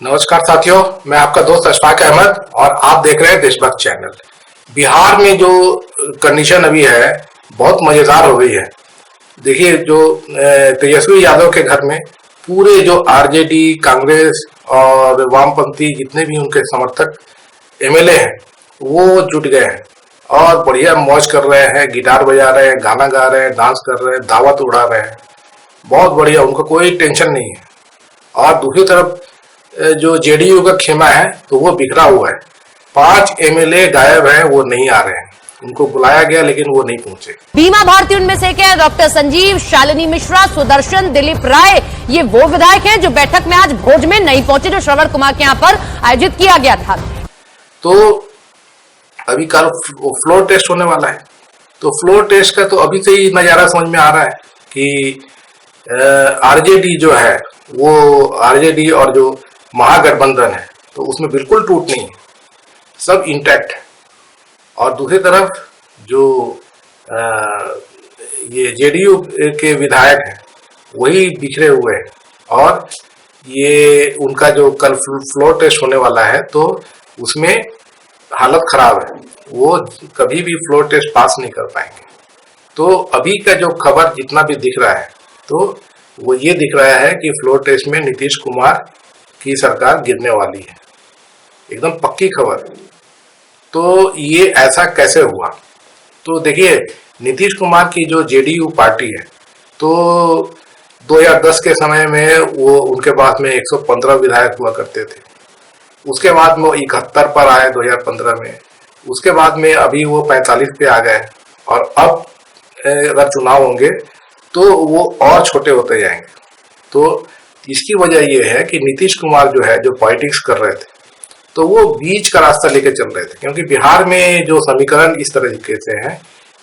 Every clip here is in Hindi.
नमस्कार साथियों, मैं आपका दोस्त अशफाक अहमद और आप देख रहे हैं देशभक्त चैनल। बिहार में जो कंडीशन अभी है बहुत मजेदार हो गई है। देखिए जो तेजस्वी यादव के घर में पूरे जो आरजेडी, कांग्रेस और वामपंथी जितने भी उनके समर्थक एमएलए हैं वो जुट गए हैं और बढ़िया मौज कर रहे हैं, गिटार बजा रहे हैं, गाना गा रहे हैं, डांस कर रहे हैं, दावत उड़ा रहे हैं। बहुत बढ़िया, उनको कोई टेंशन नहीं है। और दूसरी तरफ जो जेडीयू का खेमा है तो वो बिखरा हुआ है। 5 एमएलए गायब हैं, वो नहीं आ रहे हैं। उनको बुलाया गया लेकिन वो नहीं पहुंचे। बीमा भारती उनमें से क्या है? डॉक्टर संजीव, शालिनी मिश्रा, सुदर्शन, दिलीप राय, ये वो विधायक हैं जो बैठक में आज भोज में नहीं पहुंचे, जो श्रवण कुमार के यहां पर आयोजित किया गया था। तो अभी कल फ्लोर टेस्ट होने वाला है, तो फ्लोर टेस्ट का तो अभी से ही नजारा समझ में आ रहा है कि आरजेडी जो है वो आरजेडी और जो महागठबंधन है तो उसमें बिल्कुल टूट नहीं है, सब इंटैक्ट है। और दूसरी तरफ जो ये जेडीयू के विधायक हैं वही बिखरे हुए हैं और ये उनका जो कल फ्लोर टेस्ट होने वाला है तो उसमें हालत खराब है, वो कभी भी फ्लोर टेस्ट पास नहीं कर पाएंगे। तो अभी का जो खबर जितना भी दिख रहा है तो वो ये दिख रहा है कि फ्लोर टेस्ट में नीतीश कुमार की सरकार गिरने वाली है, एकदम पक्की खबर। तो ये ऐसा कैसे हुआ? तो देखिए, नीतीश कुमार की जो जेडीयू पार्टी है तो 2010 के समय में वो उनके पास में 115 विधायक हुआ करते थे। उसके बाद में वो 71 पर आए 2015 में। उसके बाद में अभी वो 45 पे आ गए और अब अगर चुनाव होंगे तो वो और छोटे होते जाएंगे। तो इसकी वजह ये है कि नीतीश कुमार जो है, जो पॉलिटिक्स कर रहे थे तो वो बीच का रास्ता लेके चल रहे थे, क्योंकि बिहार में जो समीकरण इस तरीके से है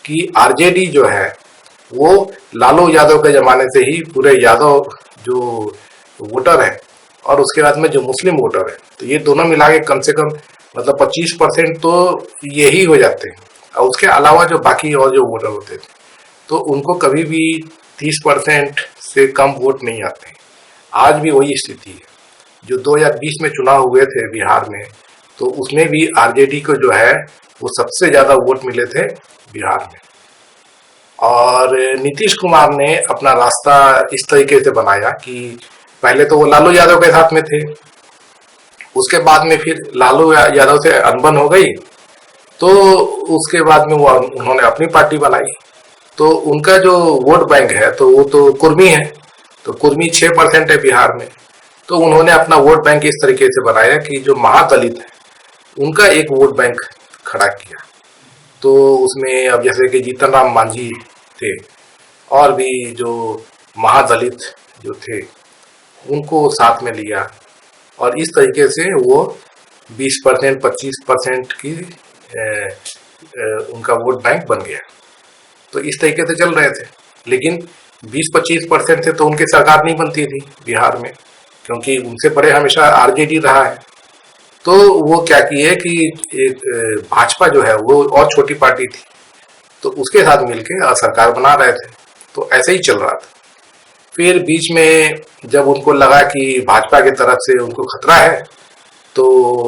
कि आरजेडी जो है वो लालू यादव के जमाने से ही पूरे यादव जो वोटर है और उसके बाद में जो मुस्लिम वोटर है तो ये दोनों मिला के कम से कम मतलब 25% तो यही हो जाते हैं। और उसके अलावा जो बाकी और जो वोटर होते थे तो उनको कभी भी 30% से कम वोट नहीं आते। आज भी वही स्थिति है। जो 2020 में चुनाव हुए थे बिहार में तो उसमें भी आरजेडी को जो है वो सबसे ज्यादा वोट मिले थे बिहार में। और नीतीश कुमार ने अपना रास्ता इस तरीके से बनाया कि पहले तो वो लालू यादव के साथ में थे, उसके बाद में फिर लालू यादव से अनबन हो गई तो उसके बाद में वो उन्होंने अपनी पार्टी बनाई। तो उनका जो वोट बैंक है तो वो तो कुर्मी है, तो कुर्मी 6% है बिहार में। तो उन्होंने अपना वोट बैंक इस तरीके से बनाया कि जो महादलित है उनका एक वोट बैंक खड़ा किया। तो उसमें अब जैसे कि जीतन राम मांझी थे और भी जो महादलित जो थे उनको साथ में लिया और इस तरीके से वो 20% 25% की उनका वोट बैंक बन गया। तो इस तरीके से चल रहे थे, लेकिन 20-25% से तो उनकी सरकार नहीं बनती थी बिहार में, क्योंकि उनसे परे हमेशा आरजेडी रहा है। तो वो क्या किए कि एक भाजपा जो है वो और छोटी पार्टी थी तो उसके साथ मिलके सरकार बना रहे थे। तो ऐसे ही चल रहा था। फिर बीच में जब उनको लगा कि भाजपा की तरफ से उनको खतरा है तो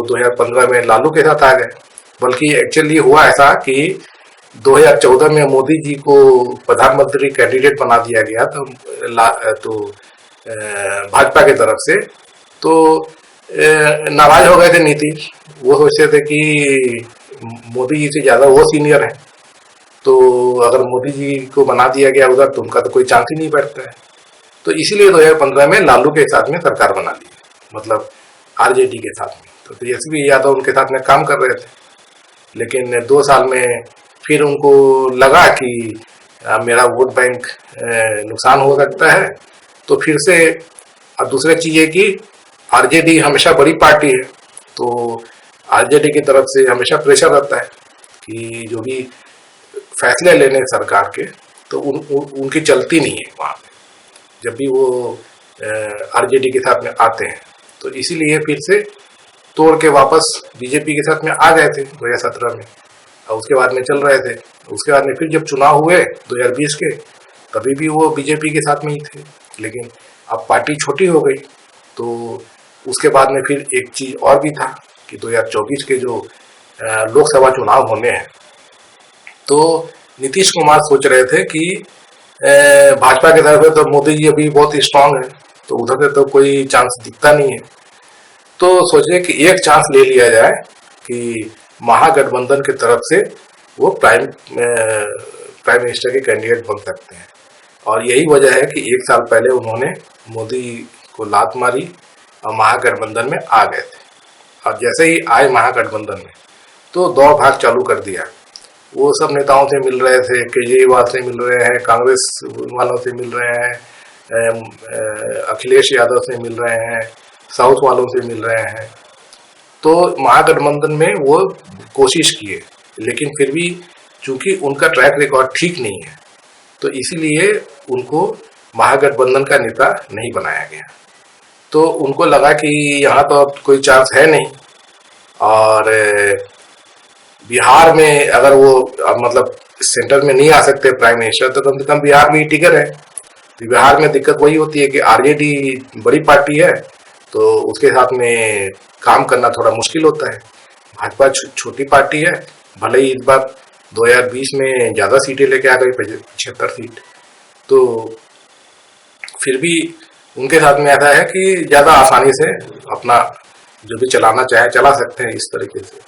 2015 में लालू के साथ आ गए। बल्कि एक्चुअली हुआ ऐसा कि 2014 में मोदी जी को प्रधानमंत्री कैंडिडेट बना दिया गया तो भाजपा की तरफ से तो नाराज हो गए थे नीतीश। वो सोचते थे कि मोदी जी से ज्यादा वो सीनियर है, तो अगर मोदी जी को बना दिया गया उधर तो उनका तो कोई चांस ही नहीं बैठता है। तो इसीलिए 2015 में लालू के साथ में सरकार बना ली, मतलब आरजेडी के साथ में। तो तेजस्वी यादव उनके साथ में काम कर रहे थे, लेकिन 2 साल में फिर उनको लगा कि मेरा वोट बैंक नुकसान हो सकता है। तो फिर से और दूसरी चीज है कि आरजेडी हमेशा बड़ी पार्टी है तो आरजेडी की तरफ से हमेशा प्रेशर रहता है कि जो भी फैसले लेने सरकार के तो उनकी चलती नहीं है वहाँ पे जब भी वो आरजेडी के साथ में आते हैं। तो इसीलिए फिर से तोड़ के वापस बीजेपी के साथ में आ गए थे 2017 में और उसके बाद में चल रहे थे। उसके बाद में फिर जब चुनाव हुए 2020 के तभी भी वो बीजेपी के साथ में ही थे, लेकिन अब पार्टी छोटी हो गई तो उसके बाद में फिर एक चीज और भी था कि 2024 के जो लोकसभा चुनाव होने हैं, तो नीतीश कुमार सोच रहे थे कि भाजपा की तरफ से तो मोदी जी अभी बहुत स्ट्रांग है, तो उधर से तो कोई चांस दिखता नहीं है। तो सोचे कि एक चांस ले लिया जाए कि महागठबंधन की तरफ से वो प्राइम मिनिस्टर के कैंडिडेट बन सकते हैं। और यही वजह है कि एक साल पहले उन्होंने मोदी को लात मारी और महागठबंधन में आ गए थे। और जैसे ही आए महागठबंधन में तो दौड़ भाग चालू कर दिया। वो सब नेताओं से मिल रहे थे, केजरीवाल से मिल रहे हैं, कांग्रेस वालों से मिल रहे हैं, अखिलेश यादव से मिल रहे हैं, साउथ वालों से मिल रहे हैं। तो महागठबंधन में वो कोशिश किए, लेकिन फिर भी चूंकि उनका ट्रैक रिकॉर्ड ठीक नहीं है, तो इसीलिए उनको महागठबंधन का नेता नहीं बनाया गया। तो उनको लगा कि यहाँ तो अब कोई चांस है नहीं, और बिहार में अगर वो मतलब सेंटर में नहीं आ सकते प्राइम मिनिस्टर, तो कम से कम बिहार में ही टिकर है। तो बिहार में दिक्कत वही होती है कि आरजेडी बड़ी पार्टी है, तो उसके साथ में काम करना थोड़ा मुश्किल होता है। भाजपा छोटी पार्टी है, भले ही इस बार 2020 में ज़्यादा सीटें लेके आ गई, 75 सीट, तो फिर भी उनके साथ में ऐसा है कि ज़्यादा आसानी से अपना जो भी चलाना चाहे चला सकते हैं इस तरीके से।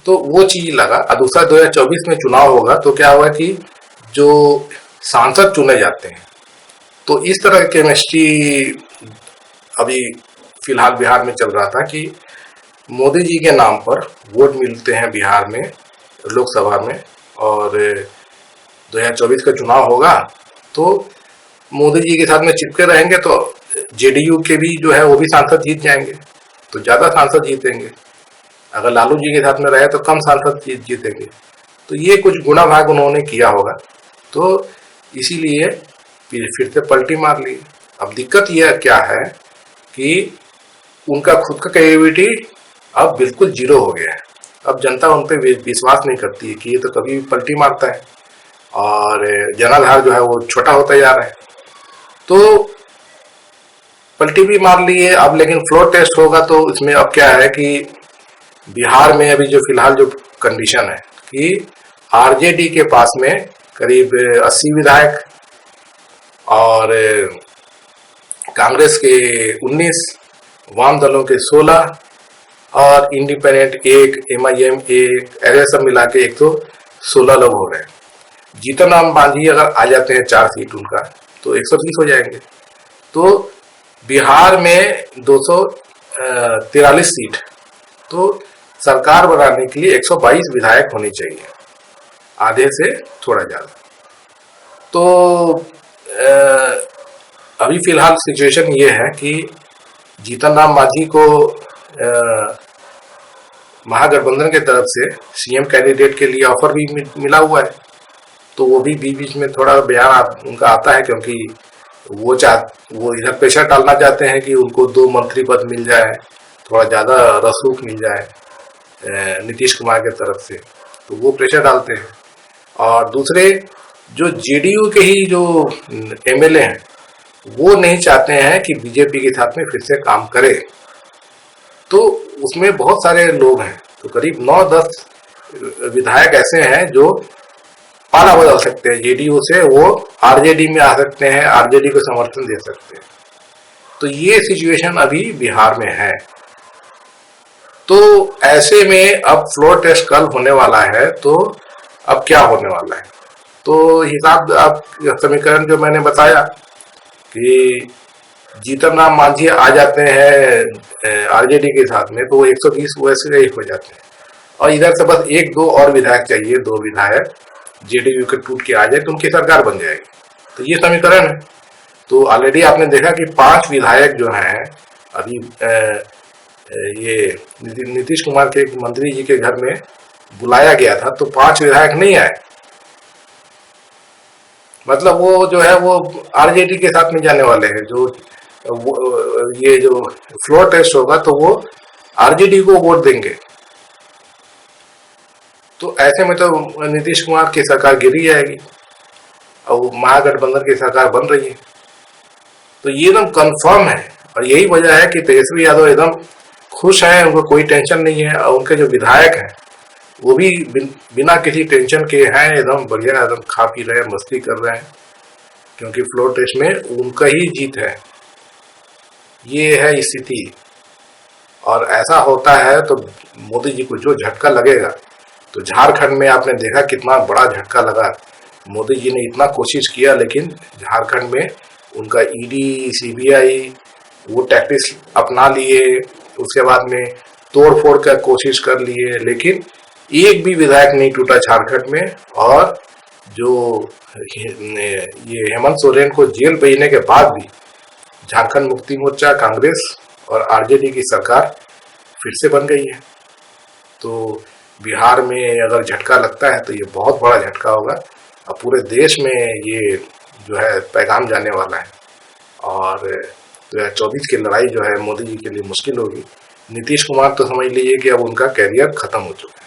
तो वो चीज़ लगा। और दूसरा 2024 में चुनाव होगा तो क्या होगा कि जो सांसद चुने जाते हैं, तो इस तरह की केमिस्ट्री अभी फिलहाल बिहार में चल रहा था कि मोदी जी के नाम पर वोट मिलते हैं बिहार में लोकसभा में, और 2024 का चुनाव होगा तो मोदी जी के साथ में चिपके रहेंगे, तो जेडीयू के भी जो है वो भी सांसद जीत जाएंगे, तो ज़्यादा सांसद जीतेंगे। अगर लालू जी के साथ में रहे तो कम सांसद जीतेंगे। तो ये कुछ गुना भाग उन्होंने किया होगा, तो इसीलिए फिर से पलटी मार ली। अब दिक्कत यह क्या है कि उनका खुद का कैपेबिलिटी अब बिल्कुल जीरो हो गया है। अब जनता उन पर विश्वास नहीं करती है कि ये तो कभी भी पलटी मारता है, और जनाधार जो है वो छोटा होता जा रहा है। तो पलटी भी मार ली है अब, लेकिन फ्लोर टेस्ट होगा तो इसमें अब क्या है कि बिहार में अभी जो फिलहाल जो कंडीशन है कि आरजेडी के पास में करीब 80 विधायक, और कांग्रेस के 19, वाम दलों के 16, और इंडिपेंडेंट 1, MIM 1, ऐसे सब मिला के 116 लोग हो गए। जीतन राम मांझी अगर आ जाते हैं 4 सीट उनका, तो 120 हो जाएंगे। तो बिहार में 243 सीट, तो सरकार बनाने के लिए 122 विधायक होने चाहिए, आधे से थोड़ा ज्यादा। तो अभी फिलहाल सिचुएशन ये है कि जीतन राम मांझी को महागठबंधन के तरफ से सीएम कैंडिडेट के लिए ऑफर भी मिला हुआ है, तो वो भी बीच में थोड़ा बयान उनका आता है, क्योंकि वो इधर प्रेशर डालना चाहते हैं कि उनको 2 मंत्री पद मिल जाए, थोड़ा ज़्यादा रसूख मिल जाए नीतीश कुमार के तरफ से, तो वो प्रेशर डालते हैं। और दूसरे जो जेडीयू के ही जो MLA हैं, वो नहीं चाहते हैं कि बीजेपी के साथ में फिर से काम करे। तो उसमें बहुत सारे लोग हैं, तो करीब 9-10 विधायक ऐसे हैं जो पाला बदल सकते हैं, जेडीयू से वो आरजेडी में आ सकते हैं, आरजेडी को समर्थन दे सकते हैं। तो ये सिचुएशन अभी बिहार में है। तो ऐसे में अब फ्लोर टेस्ट कल होने वाला है, तो अब क्या होने वाला है? तो हिसाब अब समीकरण जो मैंने बताया कि जीतन राम मांझी आ जाते हैं आरजेडी के साथ में, तो 120 वैसे ही हो जाते हैं, और इधर से बस 1-2 और विधायक चाहिए, 2 विधायक जेडीयू के टूट के आ जाए तो उनकी सरकार बन जाएगी। तो ये समीकरण है। तो ऑलरेडी आपने देखा कि 5 विधायक जो हैं अभी ये नीतीश कुमार के मंत्री जी के घर में बुलाया गया था, तो 5 विधायक नहीं आए। मतलब वो जो है वो आरजेडी के साथ में जाने वाले हैं। ये जो फ्लोर टेस्ट होगा तो वो आरजेडी को वोट देंगे। तो ऐसे में तो नीतीश कुमार की सरकार गिर जाएगी और महागठबंधन की सरकार बन रही है। तो ये एकदम कंफर्म है। और यही वजह है कि तेजस्वी यादव एकदम खुश हैं, उनको कोई टेंशन नहीं है। और उनके जो विधायक हैं वो भी बिना किसी टेंशन के हैं, एकदम बढ़िया, एकदम खा पी रहे हैं, मस्ती कर रहे हैं, क्योंकि फ्लोर टेस्ट में उनका ही जीत है। ये है स्थिति। और ऐसा होता है तो मोदी जी को जो झटका लगेगा, तो झारखंड में आपने देखा कितना बड़ा झटका लगा। मोदी जी ने इतना कोशिश किया, लेकिन झारखंड में उनका ईडी सीबीआई वो टैक्टिक्स अपना लिए, उसके बाद में तोड़ फोड़ का कोशिश कर लिए, लेकिन एक भी विधायक नहीं टूटा झारखंड में। और जो ये हेमंत सोरेन को जेल भेजने के बाद भी झारखंड मुक्ति मोर्चा, कांग्रेस और आरजेडी की सरकार फिर से बन गई है। तो बिहार में अगर झटका लगता है तो ये बहुत बड़ा झटका होगा और पूरे देश में ये जो है पैगाम जाने वाला है। और 2024 की लड़ाई जो है मोदी जी के लिए मुश्किल होगी। नीतीश कुमार तो समझ लीजिए कि अब उनका कैरियर खत्म हो चुका है।